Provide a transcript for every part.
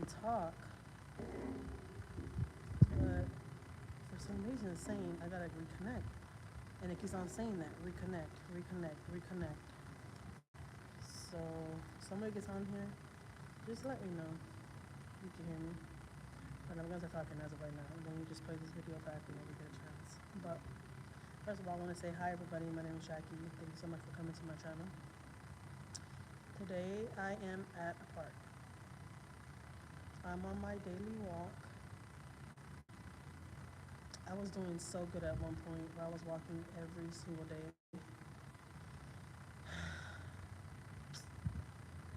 talk, but for some reason it's saying I gotta reconnect. And it keeps on saying that. Reconnect, reconnect, reconnect. So, somebody gets on here, just let me know. You can hear me. But I'm gonna start talking as of right now. And then we just play this video back whenever we get a chance. But first of all, I want to say hi everybody. My name is Jackie. Thank you so much for coming to my channel. Today I am at a park. I'm on my daily walk. I was doing so good at one point where I was walking every single day.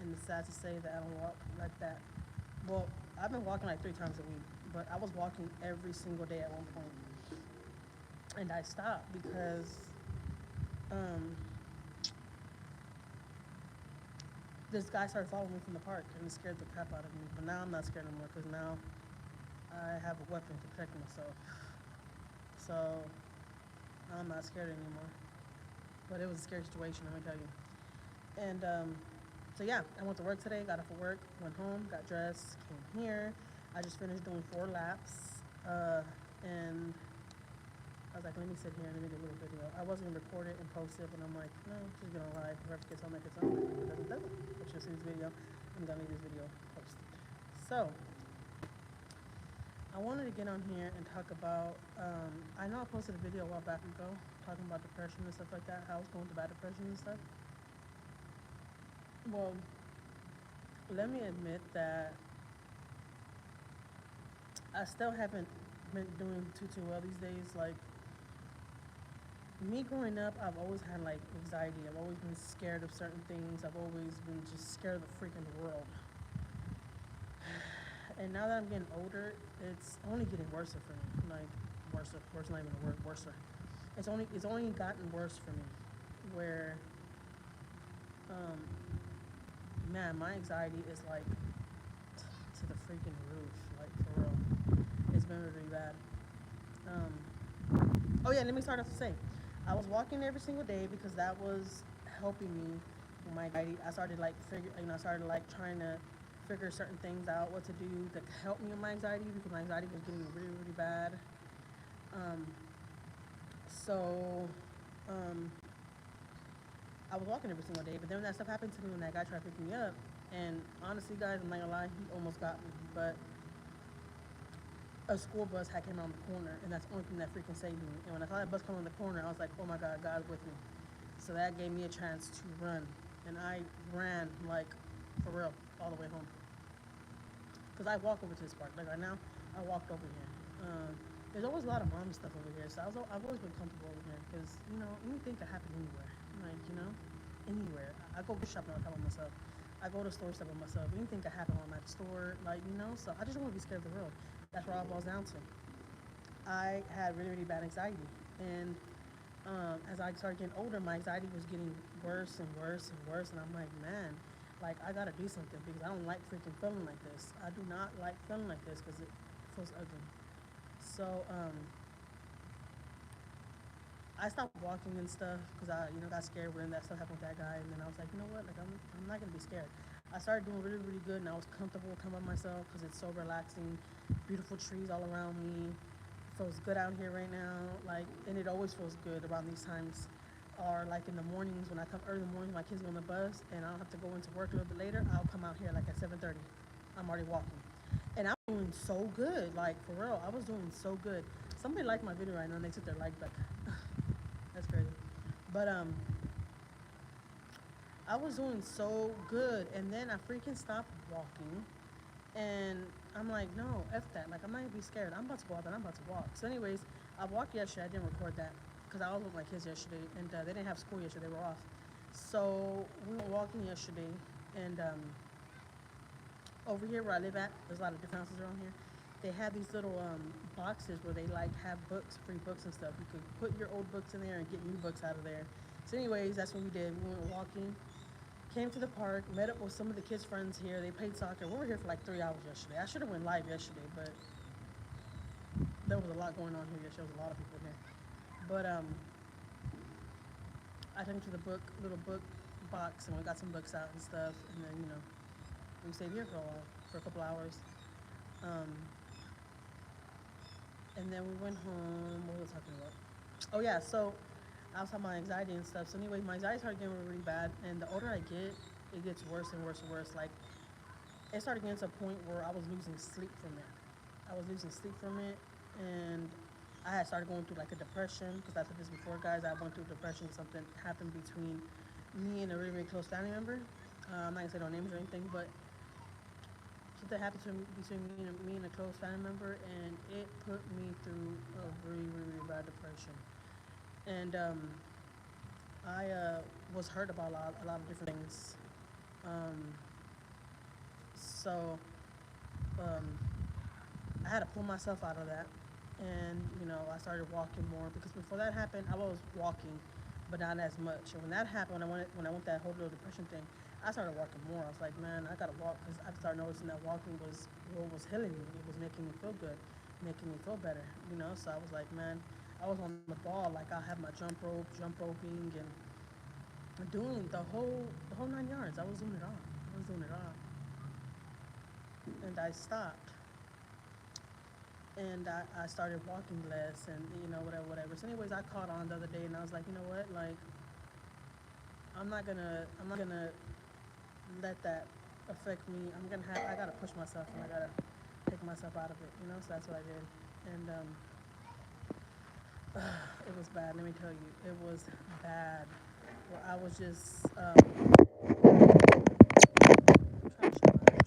And it's sad to say that I don't walk like that. Well, I've been walking like 3 times a week, but I was walking every single day at one point. And I stopped because this guy started following me from the park and it scared the crap out of me. But now I'm not scared anymore because now I have a weapon to protect myself. So I'm not scared anymore. But it was a scary situation, let me tell you. And so yeah, I went to work today, got off of work, went home, got dressed, came here. I just finished doing 4 laps. And I was like, let me sit here and make a little video. I wasn't gonna record it and post it, but I'm like, no, I'm just gonna live. Whoever gets on, that gets on. If it doesn't. But you'll see this video. I'm gonna leave this video posted. So I wanted to get on here and talk about, I know I posted a video a while back ago talking about depression and stuff like that, how I was going through bad depression and stuff. Well, let me admit that I still haven't been doing too well these days. Like, me growing up, I've always had like anxiety. I've always been scared of certain things. I've always been just scared of the freaking world. And now that I'm getting older, it's only getting worse for me. Like, worse, not even a word, worse. It's only gotten worse for me. Where, man, my anxiety is like to the freaking roof, like for real. It's been really bad. Oh yeah, let me start off to say, I was walking every single day because that was helping me with my anxiety. I started like trying to figure certain things out, what to do to help me with my anxiety because my anxiety was getting really, really bad. I was walking every single day, but then when that stuff happened to me when that guy tried to pick me up, and honestly, guys, I'm not gonna lie, he almost got me, but a school bus had came around the corner, and that's the only thing that freaking saved me. And when I saw that bus come around the corner, I was like, oh my God, God's with me. So that gave me a chance to run, and I ran, like, for real, all the way home. Because I walk over to this park. Like right now, I walked over here. There's always a lot of mom stuff over here, so I've always been comfortable over here because, you know, anything can happen anywhere. Like, you know, anywhere. I go shopping all the time by myself. I go to store stuff by myself. Anything can happen when I'm at the store, like, you know, so I just don't want to be scared of the world. That's what it boils down to. I had really, really bad anxiety. And as I started getting older, my anxiety was getting worse and worse and worse. And I'm like, man, like, I gotta do something because I don't like freaking feeling like this. I do not like feeling like this because it feels ugly. So I stopped walking and stuff because I, you know, got scared when that stuff happened with that guy. And then I was like, you know what, like, I'm not gonna be scared. I started doing really, really good, and I was comfortable coming by myself because it's so relaxing. Beautiful trees all around me. It feels good out here right now. Like, and it always feels good around these times. Or like in the mornings when I come early in the morning, my kids go on the bus, and I don't have to go into work a little bit later. I'll come out here like at 7:30. I'm already walking, and I'm doing so good. Like, for real, I was doing so good. Somebody liked my video right now, and they took their like back. That's crazy. But I was doing so good, and then I freaking stopped walking, and I'm like, no, F that. Like, I'm not gonna be scared. I'm about to go out, and I'm about to walk. So anyways, I walked yesterday. I didn't record that because I was with my kids yesterday, and they didn't have school yesterday. They were off. So we were walking yesterday, and over here where I live at, there's a lot of different houses around here. They have these little boxes where they like have books, free books and stuff. You could put your old books in there and get new books out of there. So anyways, that's what we did. We went walking, came to the park, met up with some of the kids' friends here. They played soccer. We were here for like 3 hours yesterday. I should have went live yesterday, but there was a lot going on here yesterday. There was a lot of people here. But I took them to the little book box, and we got some books out and stuff. And then, you know, we stayed here for a while. for a couple hours. Um, and then we went home. What was I talking about? Oh yeah, so I was talking about anxiety and stuff. So anyway, my anxiety started getting really bad, and the older I get, it gets worse and worse and worse. Like it started getting to a point where I was losing sleep from it. I was losing sleep from it, and I had started going through like a depression because I said this before, guys. I went through depression. Something happened between me and a really, really close family member. I'm not gonna say no names or anything, but something happened between me and a close family member, and it put me through a really, really, really bad depression. And I was hurt about a lot of different things. Um, so um, I had to pull myself out of that, and I started walking more because before that happened, I was walking, but not as much. And when that happened, when I went that whole little depression thing, I started walking more. I was like, man, I gotta walk because I started noticing that walking was what was healing me. It was making me feel good, making me feel better. So I was like, man, I was on the ball. Like I had my jump roping, and doing the whole 9 yards. I was doing it all. I was doing it all, and I stopped, and I started walking less, and whatever. So anyways, I caught on the other day, and I was like, you know what, like I'm not gonna let that affect me. I gotta push myself, and I gotta take myself out of it. So that's what I did, and it was bad. Let me tell you, it was bad. Where I was just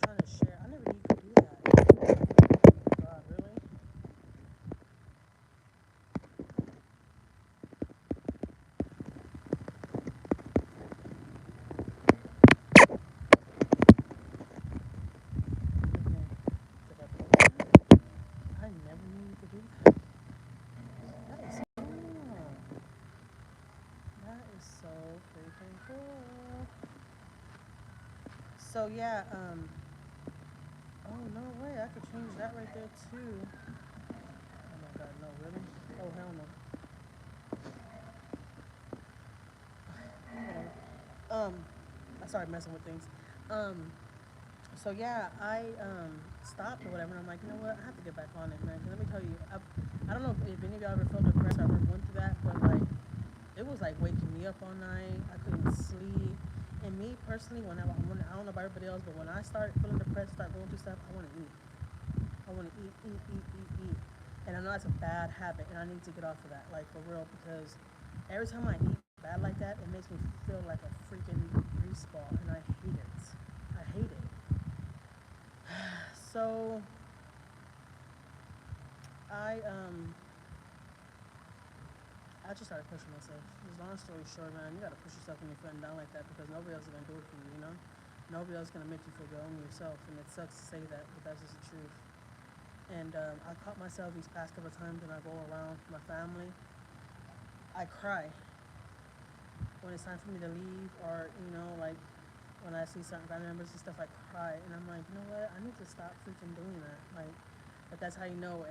trying to share. I never knew you could do that. God, really? Okay. Did I blow that? I never knew you could do that. That is cool. That is so freaking cool. So yeah, oh no way, I could change that right there too. Oh my god, no, really? Oh hell no. Whatever. I started messing with things. Um, so yeah, I stopped or whatever, and I'm like, you know what? I have to get back on it, man. 'Cause let me tell you, I don't know if any of y'all ever felt depressed or ever went through that, but like, it was like waking me up all night. I couldn't sleep. And me personally, I don't know about everybody else, but when I start feeling depressed, start going through stuff, I want to eat. I want to eat, eat, eat, eat, eat. And I know that's a bad habit, and I need to get off of that, like for real, because every time I eat bad like that, it makes me feel like a freaking grease ball, and I hate it. I hate it. So I um I just started pushing myself. Just long story short, man, you gotta push yourself when you're feeling down like that because nobody else is gonna do it for you. Nobody else is gonna make you feel good, only yourself. And it sucks to say that, but that's just the truth. And I caught myself these past couple of times when I go around my family. I cry when it's time for me to leave, or like when I see certain family members and stuff. I cry, and I'm like, you know what? I need to stop freaking doing that. Like, but that's how you know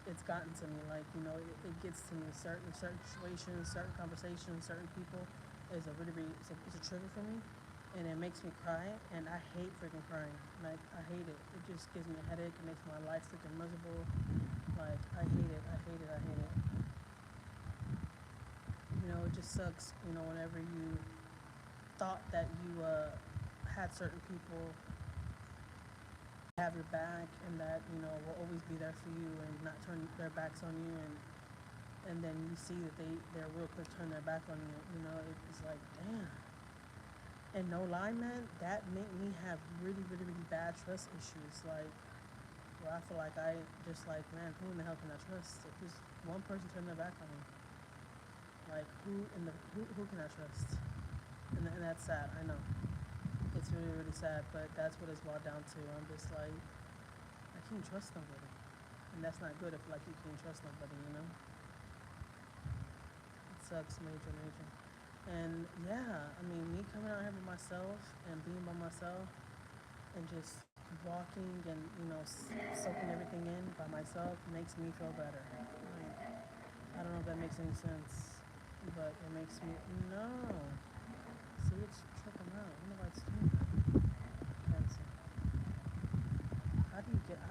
it's gotten to me. Like, it gets to me. Certain situations, certain conversations, certain people is a really, really it's a trigger for me, and it makes me cry. And I hate freaking crying. Like, I hate it. It just gives me a headache. It makes my life freaking miserable. Like, I hate it. I hate it. I hate it. It just sucks. Whenever you thought that you had certain people have your back, and that will always be there for you and not turn their backs on you, and then you see that they're real quick turn their back on you. It's like, damn. And no lie, man, that made me have really, really, really bad trust issues. Like, where I feel like I just like, man, who in the hell can I trust? If just one person turn their back on me, like who can I trust? And that's sad. I know it's really, really sad, but that's what it's boiled down to. I'm just like, I can't trust nobody, and that's not good. If like you can't trust nobody. It sucks, major, major. And yeah, I mean, me coming out here by myself and being by myself and just walking and soaking everything in by myself makes me feel better. Like, I don't know if that makes any sense, but it makes me no. See, it's tripping out. I don't know why it's doing that. Cancel.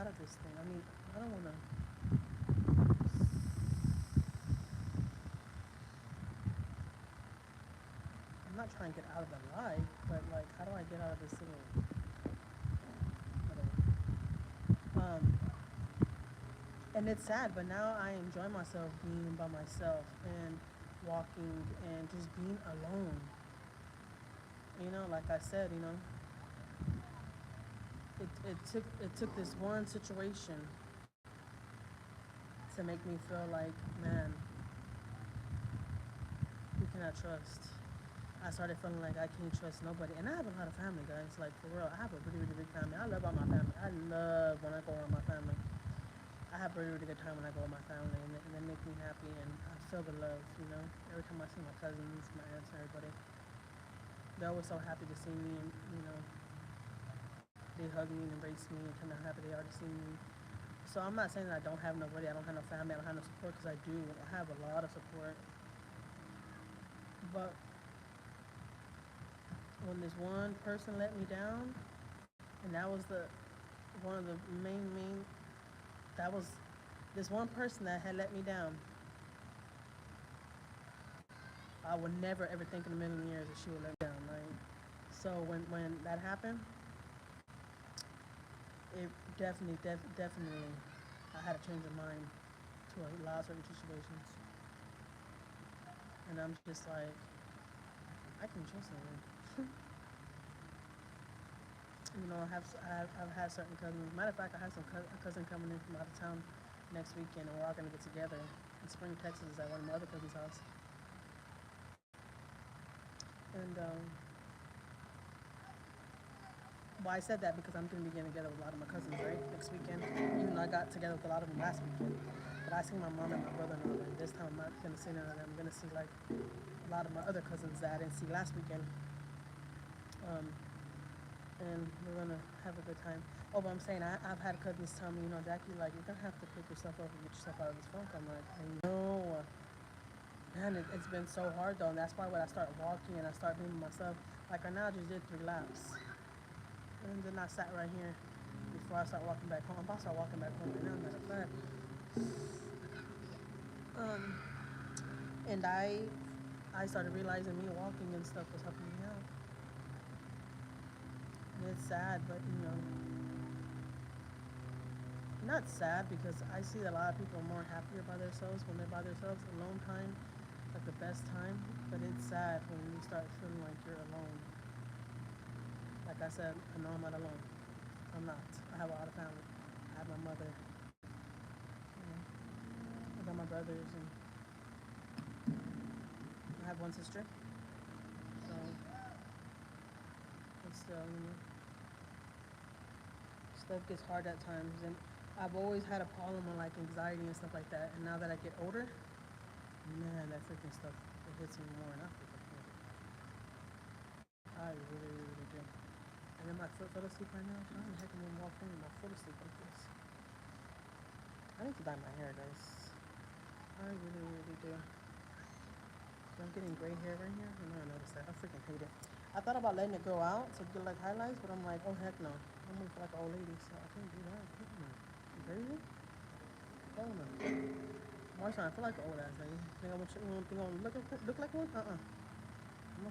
of this thing. I mean, I don't want to. I'm not trying to get out of the life, but like, how do I get out of this little? Whatever. And it's sad, but now I enjoy myself being by myself and walking and just being alone. You know, like I said, you know, it took this one situation to make me feel like, man, who can I trust? I started feeling like I can't trust nobody. And I have a lot of family, guys. Like, for real, I have a really, really big family. I love all my family. I love when I go around my family. I have a really, really good time when I go with my family, and they make me happy, and I feel the love, you know. Every time I see my cousins, my aunts, and everybody, they're always so happy to see me, and, you know, they hug me and embrace me and tell me how happy they are to see me. So I'm not saying that I don't have nobody, I don't have no family, I don't have no support, because I do. I have a lot of support. But when this one person let me down, and that was one of the main, that was this one person that had let me down. I would never ever think in a million years that she would let me down, right? So when that happened, it definitely, I had to change my mind to a lot of certain situations. And I'm just like, I can trust no one. You know, I've had certain cousins. Matter of fact, I have a cousin coming in from out of town next weekend, and we're all gonna get together in Spring, Texas, at one of my other cousins' house. And well, I said that because I'm gonna be getting together with a lot of my cousins, right, next weekend. Even though I got together with a lot of them last weekend, but I see my mom and my brother-in-law. And this time I'm not gonna see none of them. I'm gonna see like a lot of my other cousins that I didn't see last weekend. And we're gonna have a good time. Oh, but I'm saying I've had cousins tell me, you know, Jackie, like, you're gonna have to pick yourself up and get yourself out of this funk. I'm like, I know, man, it's been so hard though, and that's why when I start walking and I start being myself, like right now I just did 3 laps, and then I sat right here before I start walking back home. I'm about to start walking back home right now, matter of fact. And I started realizing me walking and stuff was helping me out. And it's sad, but you know, not sad because I see that a lot of people are more happier by themselves when they're by themselves. Alone time, like the best time. But it's sad when you start feeling like you're alone. Like I said, I know I'm not alone. I'm not. I have a lot of family. I have my mother. You know, I got my brothers, and I have one sister. So, but still, you know, stuff gets hard at times, and I've always had a problem with like anxiety and stuff like that. And now that I get older, man, that freaking stuff, it hits me more, and I freaking hate it. I really, really do. And then my foot fell asleep right now. How the heck am I walking with my foot asleep like this? I need to dye my hair, guys. I really, really do. I'm getting gray hair right here. I know I noticed that. I freaking hate it. I thought about letting it grow out to get like highlights, but I'm like, oh heck no. I'm gonna feel like an old lady, so I can't do that. You crazy? Hell no. Marshawn, I feel like an old ass lady. Think I'm gonna look like one? I'm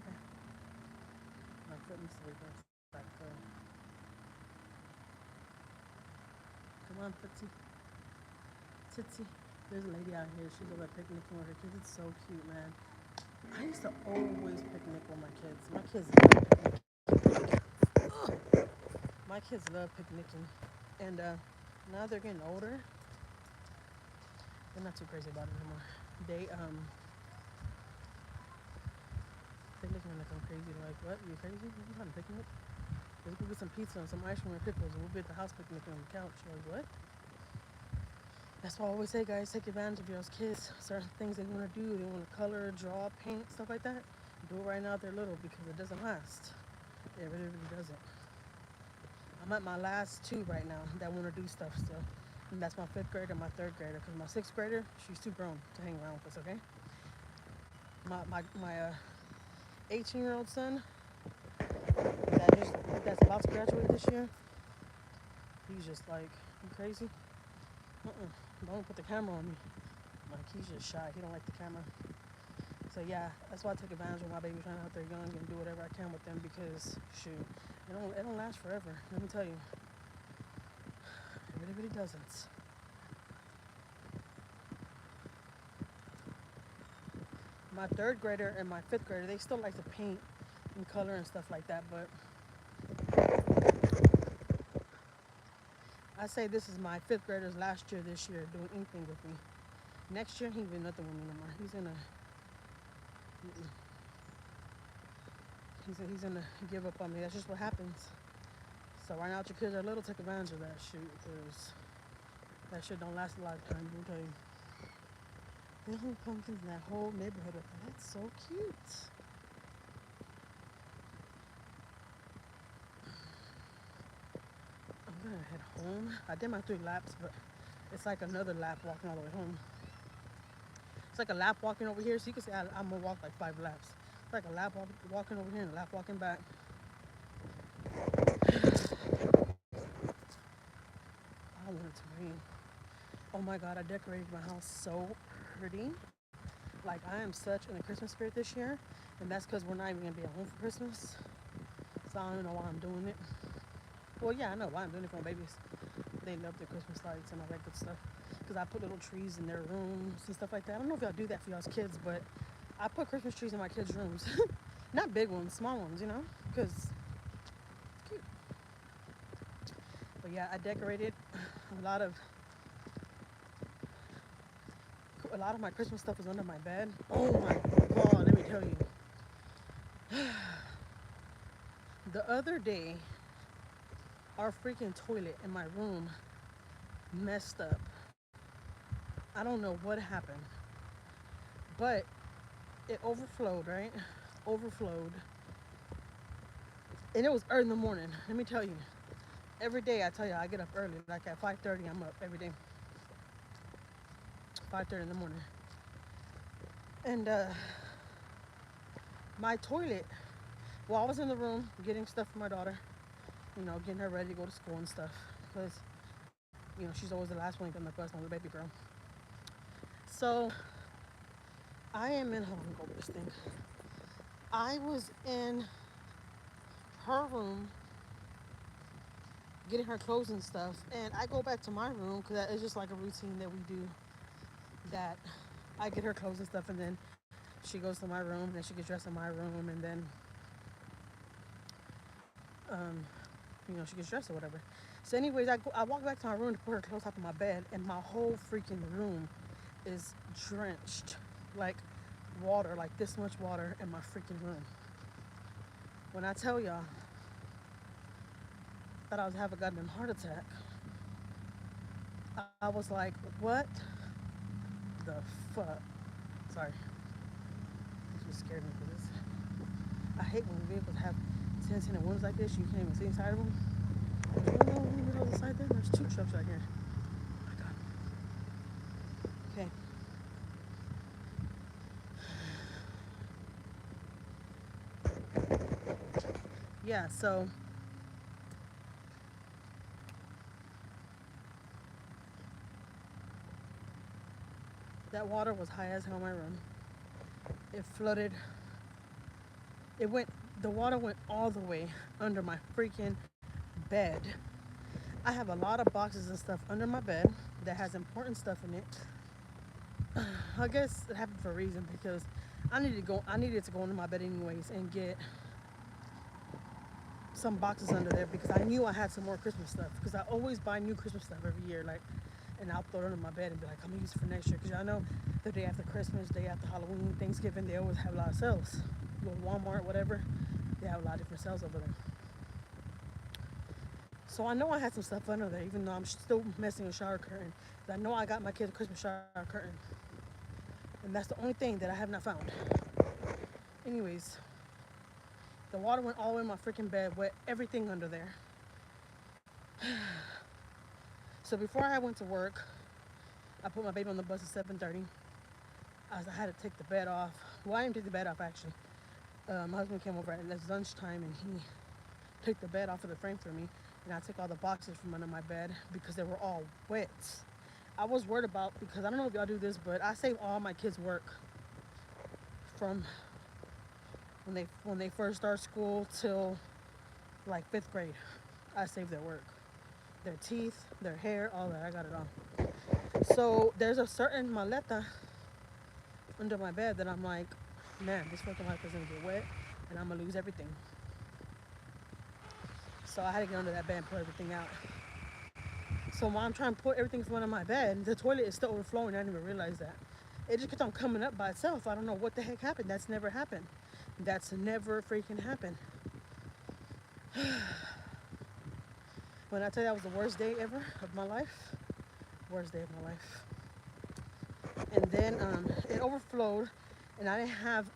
okay. My foot needs to be first. Like, come on, Tootsie. Tootsie. There's a lady out here. She's over picnicking with her kids. It's so cute, man. I used to always picnic with my kids. My kids love picnicking. My kids love picnicking. And now they're getting older. They're not too crazy about it anymore. They looking like I'm crazy. Like, what? You crazy? You trying to picnic? Let's go get some pizza and some ice cream and pickles, and we'll be at the house picnicking on the couch. Like, what? That's why I always say, guys, take advantage of your kids. Certain things they want to do, they want to color, draw, paint, stuff like that. Do it right now if they're little, because it doesn't last. It really, really doesn't. I'm at my last 2 right now that want to do stuff still. And that's my 5th grader and my 3rd grader, because my 6th grader, she's too grown to hang around with us, okay? My 18-year-old son that's about to graduate this year, He's just like, you crazy? Don't put the camera on me. Like, he's just shy. He don't like the camera. So yeah, that's why I take advantage of my baby trying out there young and do whatever I can with them because shoot, it don't last forever. Let me tell you, it really doesn't. My third grader and my fifth grader, they still like to paint and color and stuff like that, but I say this is my fifth grader's last year this year doing anything with me. Next year he ain't doing nothing with me no more. He's gonna give up on me. That's just what happens. So right now, your kids are little, take advantage of that shit because that shit don't last a lifetime. Let me tell you. The only pumpkins in that whole neighborhood with them. That's so cute. I'm gonna head home. I did my 3 laps, but it's like another lap walking all the way home. It's like a lap walking over here, so you can say I'm gonna walk like 5 laps. It's like a lap walking over here and a lap walking back. I want it to rain. Oh my god, I decorated my house so pretty. Like, I am such in the Christmas spirit this year, and that's because we're not even gonna be at home for Christmas. So I don't know why I'm doing it. Well, yeah, I know why I'm doing it for my babies. They love the Christmas lights and all that good stuff. Because I put little trees in their rooms and stuff like that. I don't know if y'all do that for y'all's kids, but I put Christmas trees in my kids' rooms. Not big ones, small ones, you know? Because it's cute. But yeah, I decorated a lot of my Christmas stuff was under my bed. Oh my god, let me tell you. The other day, our freaking toilet in my room messed up. I don't know what happened, but it overflowed, right? Overflowed. And it was early in the morning. Let me tell you. Every day I tell you I get up early. Like at 5:30 I'm up every day. 5:30 in the morning. And my toilet, well, I was in the room getting stuff for my daughter, you know, getting her ready to go to school and stuff. Because, you know, she's always the last one on the bus, on the baby girl. So I am in, hold on, go with this thing. I was in her room getting her clothes and stuff, and I go back to my room because it's just like a routine that we do, that I get her clothes and stuff, and then she goes to my room, and she gets dressed in my room, and then you know, she gets dressed or whatever. So anyways, I walk back to my room to put her clothes up on my bed, and my whole freaking room is drenched, like water, like this much water in my freaking room. When I tell y'all that I was having a goddamn heart attack, I was like, what the fuck? Sorry. This just scared me for this. I hate when vehicles have tinted windows like this. You can't even see inside of them. There's no window on the side there. There's 2 trucks right here. Oh my god. Okay. Yeah, so that water was high as hell in my room. It flooded. The water went all the way under my freaking bed. I have a lot of boxes and stuff under my bed that has important stuff in it. I guess it happened for a reason because I needed to go into my bed anyways and get some boxes under there because I knew I had some more Christmas stuff, because I always buy new Christmas stuff every year, like, and I'll throw it under my bed and be like, I'm gonna use it for next year, because y'all know the day after Christmas, day after Halloween, Thanksgiving, they always have a lot of sales. You go to Walmart, whatever, they have a lot of different sales over there. So I know I had some stuff under there, even though I'm still messing with shower curtain. I know I got my kid a Christmas shower curtain, and that's the only thing that I have not found. Anyways, the water went all the way in my freaking bed, wet everything under there. So before I went to work, I put my baby on the bus at 7:30. I had to take the bed off. Well, I didn't take the bed off, actually. My husband came over at lunchtime, and he took the bed off of the frame for me. and I took all the boxes from under my bed because they were all wet. I was worried about, because I don't know if y'all do this, but I save all my kids' work from when they first start school till like 5th grade. I save their work, their teeth, their hair, all that. I got it all. So there's a certain maleta under my bed that I'm like, man, this fucking life is gonna get wet and I'm gonna lose everything. So I had to get under that bed and put everything out. So while I'm trying to put everything from under my bed, the toilet is still overflowing. I didn't even realize that. It just kept on coming up by itself. I don't know what the heck happened. That's never happened. That's never freaking happened. When I tell you that was the worst day ever of my life, worst day of my life. And then it overflowed, and I didn't have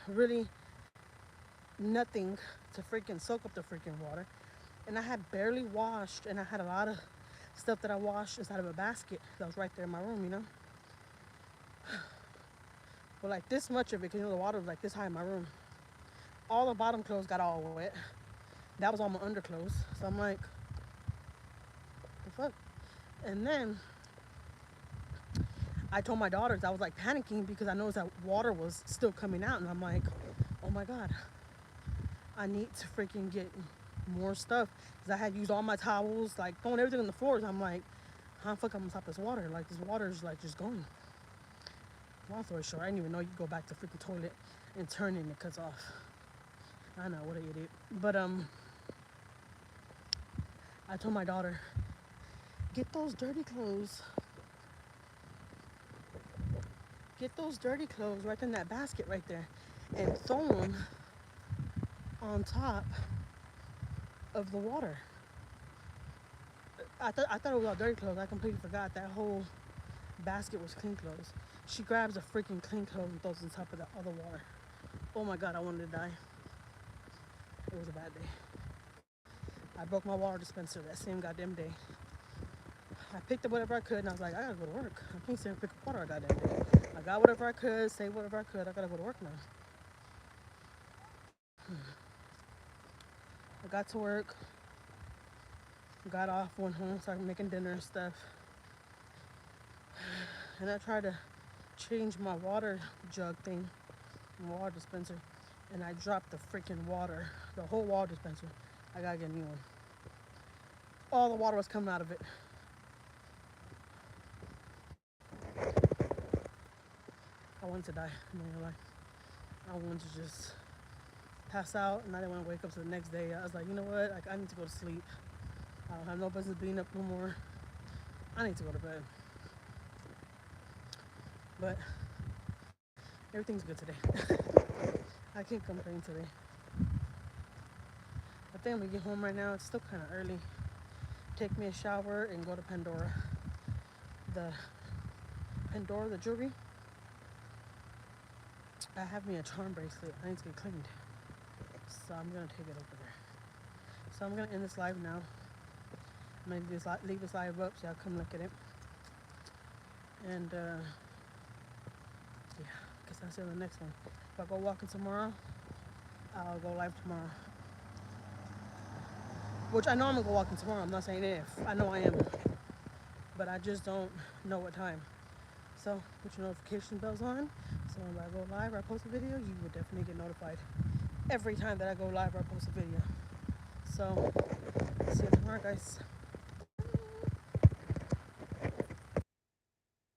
really nothing to freaking soak up the freaking water. And I had barely washed, and I had a lot of stuff that I washed inside of a basket that was right there in my room, you know. But like this much of it, because you know the water was like this high in my room. All the bottom clothes got all wet. That was all my underclothes. So I'm like, the fuck? And then I told my daughters, I was like panicking because I noticed that water was still coming out, and I'm like, oh my God, I need to freaking get more stuff, because I had used all my towels, like throwing everything on the floors. I'm like, how the fuck I'm gonna stop this water? Like, this water is like just going. Long story short, I didn't even know you could go back to the freaking toilet and turn it and it cuts off. I know, what an idiot. But I told my daughter, get those dirty clothes. Get those dirty clothes right in that basket right there and throw them on top of the water. I thought it was all dirty clothes. I completely forgot that whole basket was clean clothes. She grabs a freaking clean clothes and throws it on top of the other water. Oh my God, I wanted to die. It was a bad day. I broke my water dispenser that same goddamn day. I picked up whatever I could, and I was like, I gotta go to work. I can't sit and pick up water a goddamn day. I got whatever I could, saved whatever I could. I gotta go to work now. I got to work, got off, went home, started making dinner and stuff. And I tried to change my water jug thing, my water dispenser, and I dropped the freaking water, the whole water dispenser. I gotta get a new one. All the water was coming out of it. I wanted to die, I'm not gonna lie. I wanted to just pass out, and I didn't want to wake up to the next day. I was like, you know what? Like, I need to go to sleep. I don't have no business being up no more. I need to go to bed. But everything's good today. I can't complain today. I think I'm gonna get home right now. It's still kind of early. Take me a shower and go to Pandora. The jewelry. I have me a charm bracelet. I need to get cleaned. So I'm gonna take it over there. So I'm gonna end this live now. I'm gonna leave this live up so y'all come look at it. And yeah, I guess I'll see you in the next one. If I go walking tomorrow, I'll go live tomorrow. Which I know I'm gonna go walking tomorrow. I'm not saying if. I know I am. But I just don't know what time. So put your notification bells on. So when I go live or I post a video, you will definitely get notified every time that I go live or I post a video. So see you tomorrow, guys.